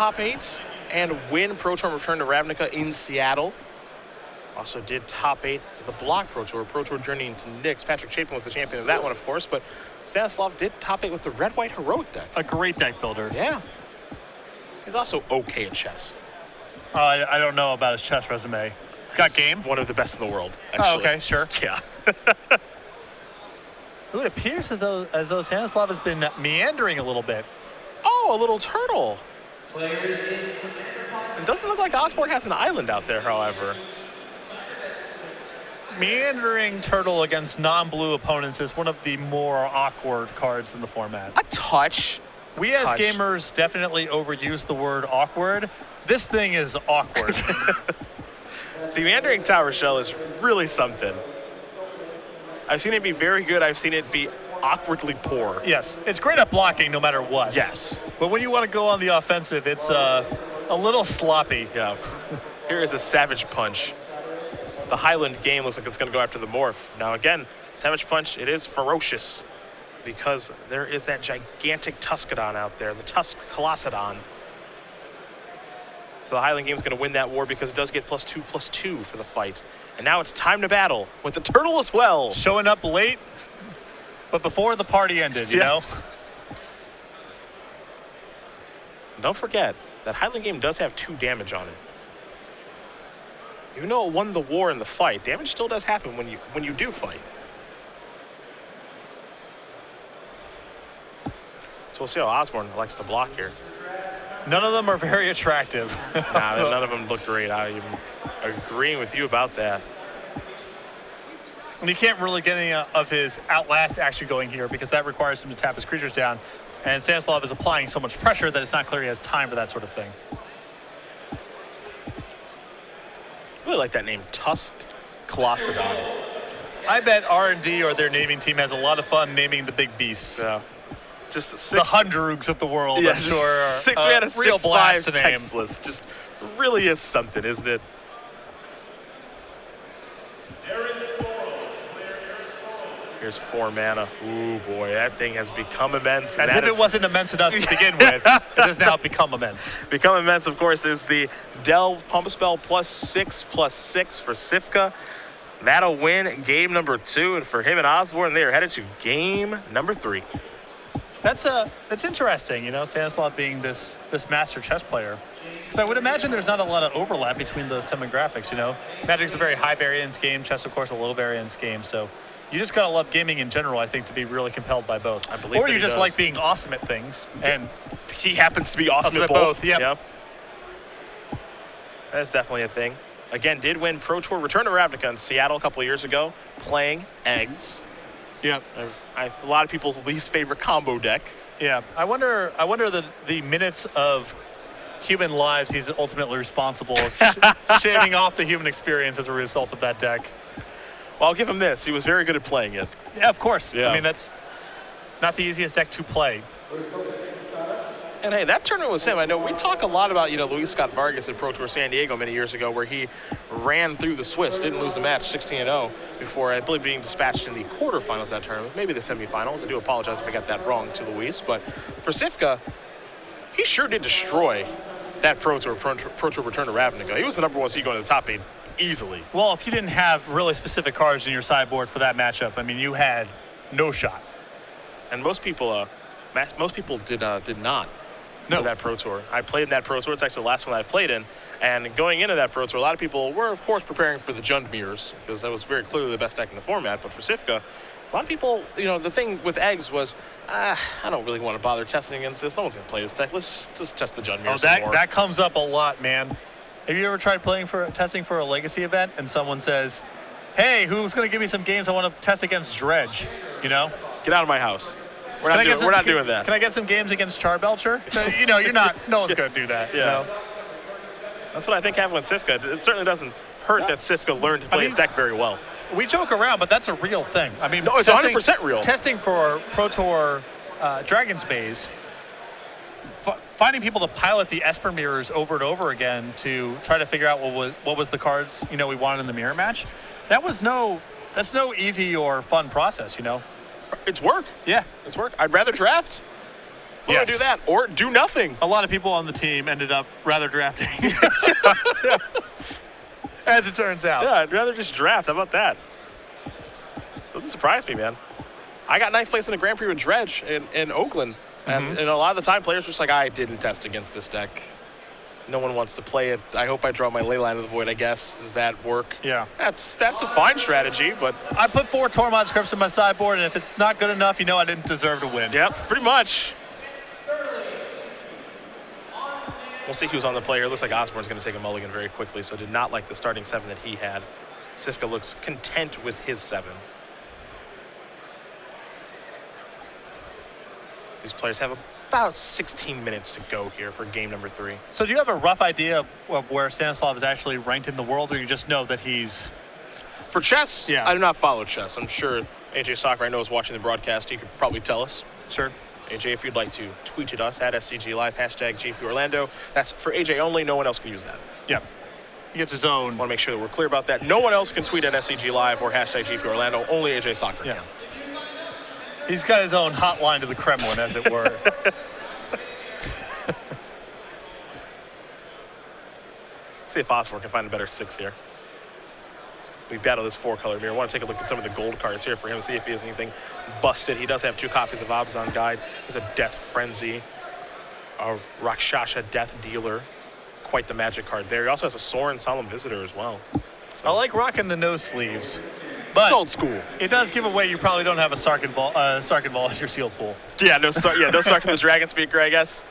top 8 and win Pro Tour Return to Ravnica in Seattle. Also did top 8 the Block Pro Tour Journey into Nyx. Patrick Chapin was the champion of that one, of course, but Stanislav did top 8 with the Red-White Heroic deck. A great deck builder. Yeah. He's also okay at chess. I don't know about his chess resume. He's got game. One of the best in the world, actually. Oh, okay, sure. Yeah. Ooh, it appears as though Stanislav has been meandering a little bit. Oh, a little turtle. It doesn't look like Osborne has an island out there, however. Meandering turtle against non-blue opponents is one of the more awkward cards in the format. A touch. We as gamers definitely overuse the word awkward. This thing is awkward. The Meandering Tower Shell is really something. I've seen it be very good. I've seen it be awkwardly poor. Yes, it's great at blocking no matter what. Yes. But when you want to go on the offensive, it's a little sloppy. Yeah. Here is a Savage Punch. The Highland game looks like it's going to go after the Morph. Now again, Savage Punch, it is ferocious because there is that gigantic Tuscadon out there, the Tusk Colossadon. So the Highland game is going to win that war because it does get +2/+2 for the fight. And now it's time to battle with the turtle as well. Showing up late, but before the party ended, you know? Don't forget, that Highland game does have 2 damage on it. Even though it won the war in the fight, damage still does happen when you do fight. So we'll see how Osborne likes to block here. None of them are very attractive. Nah, none of them look great. I'm agreeing with you about that. And you can't really get any of his Outlast action going here because that requires him to tap his creatures down. And Stanislav is applying so much pressure that it's not clear he has time for that sort of thing. I really like that name, Tusk Colossadon. I bet R&D or their naming team has a lot of fun naming the big beasts. Yeah. Just the Hundroogs of the world, yeah, I'm sure. 6 mana, real 6/5 blast to name. textless. Just really is something, isn't it? Here's 4 mana. Ooh, boy, that thing has become immense. As if it wasn't immense enough to begin with. It has now become immense. Become immense, of course, is the Delve Pump Spell +6/+6 for Cifka. That'll win game number 2, and for him and Osborne, they are headed to game number 3. That's interesting, you know, Stanislav being this master chess player. Because I would imagine there's not a lot of overlap between those demographics, you know. Magic's a very high variance game, chess, of course, a low variance game, so you just gotta love gaming in general, I think, to be really compelled by both. I believe or you just does. like being awesome at things. And he happens to be awesome at both. Yep. That's definitely a thing. Again, did win Pro Tour Return to Ravnica in Seattle a couple of years ago, playing Eggs. Yep. A lot of people's least favorite combo deck. Yeah, I wonder the minutes of human lives he's ultimately responsible of shaving off the human experience as a result of that deck. Well, I'll give him this. He was very good at playing it. Yeah, of course. Yeah. I mean, that's not the easiest deck to play. And hey, that tournament was him. I know we talk a lot about, Luis Scott Vargas at Pro Tour San Diego many years ago, where he ran through the Swiss, didn't lose a match, 16-0, before I believe being dispatched in the quarterfinals of that tournament, maybe the semifinals. I do apologize if I got that wrong to Luis, but for Cifka, he sure did destroy that Pro Tour Return to Ravnica. He was the number 1 seed going to the top 8 easily. Well, if you didn't have really specific cards in your sideboard for that matchup, I mean, you had no shot. And most people did not. For that Pro Tour. I played in that Pro Tour. It's actually the last one I played in. And going into that Pro Tour, a lot of people were, of course, preparing for the Jund Mirrors, because that was very clearly the best deck in the format. But for Cifka, a lot of people, the thing with Eggs was, I don't really want to bother testing against this. No one's going to play this deck. Let's just test the Jund Mirrors some more. That comes up a lot, man. Have you ever tried testing for a Legacy event and someone says, hey, who's going to give me some games I want to test against Dredge, Get out of my house. We're not doing that. Can I get some games against Charbelcher? No one's going to do that. Yeah. That's what I think happened with Cifka. It certainly doesn't hurt that Cifka learned to play his deck very well. We joke around, but that's a real thing. I mean, no, it's 100% real. Testing for Pro Tour Dragon's Maze, finding people to pilot the Esper mirrors over and over again to try to figure out what was the cards we wanted in the mirror match. That's no easy or fun process. It's work. Yeah. It's work. I'd rather draft We're going to do that, or do nothing. A lot of people on the team ended up rather drafting. As it turns out. Yeah, I'd rather just draft. How about that? Doesn't surprise me, man. I got ninth place in the Grand Prix with Dredge in Oakland. And a lot of the time, players were just like, I didn't test against this deck. No one wants to play it. I hope I draw my Leyline of the Void, I guess. Does that work? Yeah. That's a fine strategy, but... I put 4 Tormod scripts in my sideboard, and if it's not good enough, you know I didn't deserve to win. Yep, pretty much. We'll see who's on the player. It looks like Osborne's going to take a mulligan very quickly, so did not like the starting 7 that he had. Cifka looks content with his 7. These players have about 16 minutes to go here for game number 3. So do you have a rough idea of where Stanislav is actually ranked in the world, or you just know that he's... For chess, yeah. I do not follow chess. I'm sure AJ Soccer, I know, is watching the broadcast. You could probably tell us. Sure. AJ, if you'd like to tweet at us at SCG Live, hashtag GPOrlando. That's for AJ only. No one else can use that. Yeah. He gets his own. I want to make sure that we're clear about that. No one else can tweet at SCG Live or hashtag GPOrlando. Only AJ Soccer can. He's got his own hotline to the Kremlin, as it were. See if Osborne can find a better 6 here. We battle this 4-color mirror. I want to take a look at some of the gold cards here for him, see if he has anything busted. He does have 2 copies of Abzan Guide. There's a Death Frenzy, a Rakshasha Death Dealer. Quite the magic card there. He also has a Sorin Solemn Visitor as well. So, I like rocking the nose sleeves. But it's old school. It does give away you probably don't have a Sarkin Ball in your sealed pool. Yeah, no Sarkin the Dragon Speaker, I guess.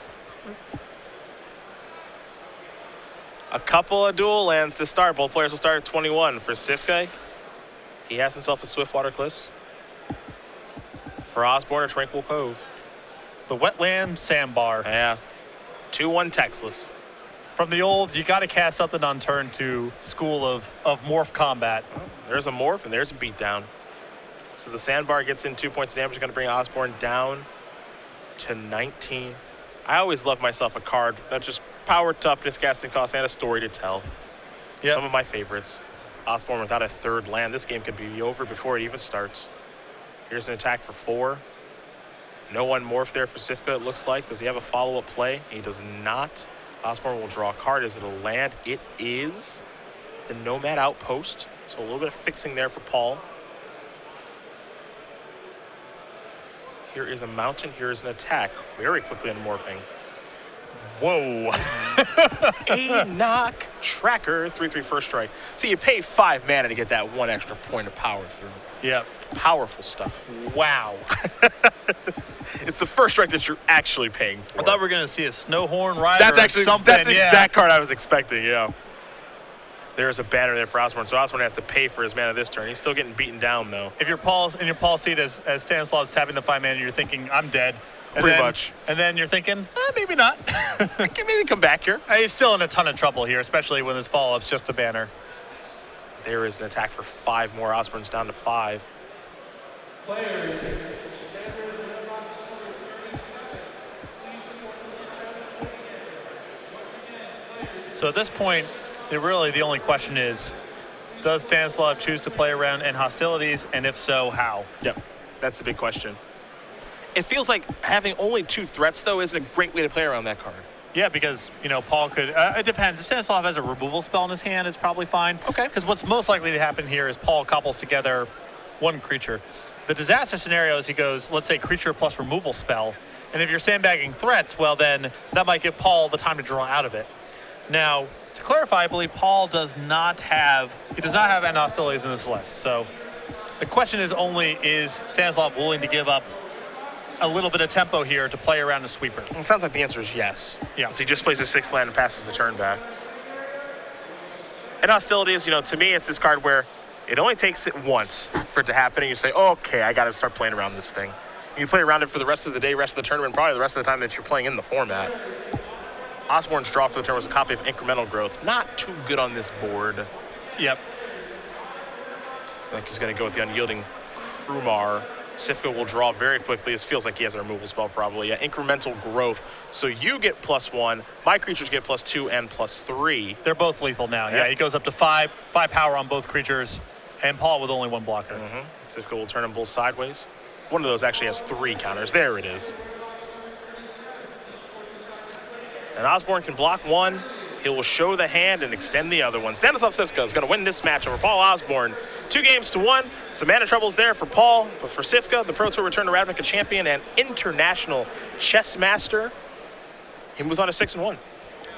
A couple of dual lands to start. Both players will start at 21. For Cifka, he has himself a Swiftwater Cliffs. For Osborne, a Tranquil Cove. The Wetland Sandbar. Yeah. 2-1 Textless. From the old, you got to cast something on turn to school of morph combat. Oh, there's a morph and there's a beatdown. So the Sandbar gets in 2 points of damage. Going to bring Osborne down to 19. I always love myself a card that just power, toughness, casting cost, and a story to tell. Yep. Some of my favorites. Osborne without a 3rd land. This game could be over before it even starts. Here's an attack for 4. No one morph there for Cifka, it looks like. Does he have a follow-up play? He does not. Osborne will draw a card. Is it a land? It is the Nomad Outpost. So a little bit of fixing there for Paul. Here is a mountain. Here is an attack. Very quickly unmorphing. Whoa. A knock tracker. 3/3 first strike. See, you pay 5 mana to get that 1 extra point of power through. Yep. Powerful stuff. Wow. It's the first strike that you're actually paying for. I thought we were going to see a Snowhorn Rider. That's actually something. That's the exact card I was expecting, yeah. There's a banner there for Osborne, so Osborne has to pay for his mana this turn. He's still getting beaten down, though. If you're in your Paul seat as Stanislav's tapping the 5 mana, you're thinking, I'm dead. Pretty much. And then you're thinking, maybe not. I can maybe come back here. He's still in a ton of trouble here, especially when his follow-up's just a banner. There is an attack for 5 more. Osborne's down to 5. Players, so at this point, the only question is, does Stanislav choose to play around in hostilities, and if so, how? Yep, that's the big question. It feels like having only 2 threats, though, isn't a great way to play around that card. Yeah, because, Paul could... it depends. If Stanislav has a removal spell in his hand, it's probably fine. Okay. Because what's most likely to happen here is Paul couples together 1 creature. The disaster scenario is he goes, let's say, creature plus removal spell. And if you're sandbagging threats, well, then that might give Paul the time to draw out of it. Now, to clarify, I believe Paul does not have end hostilities in this list. So the question is only, is Stanislav willing to give up a little bit of tempo here to play around a sweeper? It sounds like the answer is yes. Yeah. So he just plays a 6 land and passes the turn back. And hostilities, to me, it's this card where it only takes it once for it to happen, and you say, okay, I got to start playing around this thing. And you play around it for the rest of the day, rest of the tournament, probably the rest of the time that you're playing in the format. Osborne's draw for the turn was a copy of Incremental Growth. Not too good on this board. Yep. I think he's going to go with the Unyielding Krumar. Cifka will draw very quickly. This feels like he has a removal spell probably. Yeah, Incremental Growth. So you get +1. My creatures get +2 and +3. They're both lethal now. Yeah, he goes up to 5 power on both creatures, and Paul with only 1 blocker. Cifka will turn them both sideways. One of those actually has 3 counters. There it is. And Osborne can block one. He will show the hand and extend the other one. Stanisslav Cifka is going to win this match over Paul Osborne. 2-1. Some mana troubles there for Paul, but for Cifka, the Pro Tour return to Ravnica champion and international chess master, he moves on to 6-1.